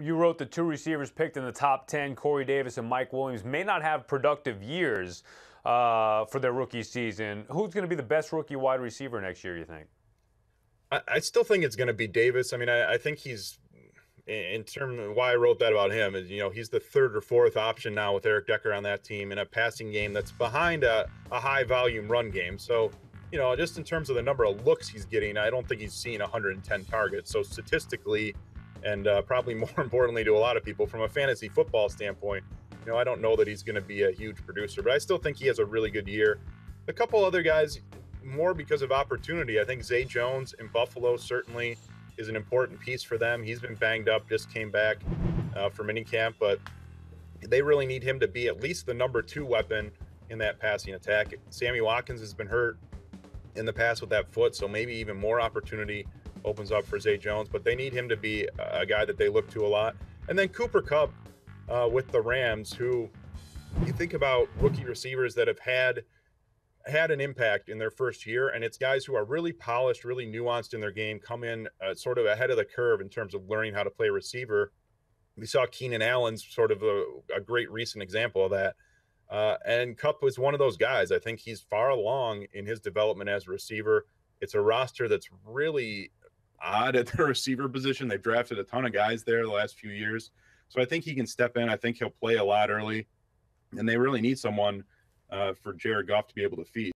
You wrote the two receivers picked in the top 10, Corey Davis and Mike Williams, may not have productive years for their rookie season. Who's going to be the best rookie wide receiver next year, you think? I still think it's going to be Davis. I mean, I think he's, in terms of why I wrote that about him, is, he's the third or fourth option now with Eric Decker on that team in a passing game that's behind a high volume run game. So, just in terms of the number of looks he's getting, I don't think he's seen 110 targets. So statistically, and probably more importantly to a lot of people from a fantasy football standpoint, I don't know that he's going to be a huge producer, but I still think he has a really good year. A couple other guys, more because of opportunity. I think Zay Jones in Buffalo certainly is an important piece for them. He's been banged up, just came back for minicamp, but they really need him to be at least the number 2 weapon in that passing attack. Sammy Watkins has been hurt in the past with that foot, so maybe even more opportunity opens up for Zay Jones, but they need him to be a guy that they look to a lot. And then Cooper Kupp with the Rams, who you think about rookie receivers that have had an impact in their first year, and it's guys who are really polished, really nuanced in their game, come in sort of ahead of the curve in terms of learning how to play receiver. We saw Keenan Allen's sort of a great recent example of that. And Kupp was one of those guys. I think he's far along in his development as a receiver. It's a roster that's really odd at the receiver position. They've drafted a ton of guys there the last few years. So I think he can step in. I think he'll play a lot early. And they really need someone for Jared Goff to be able to feed.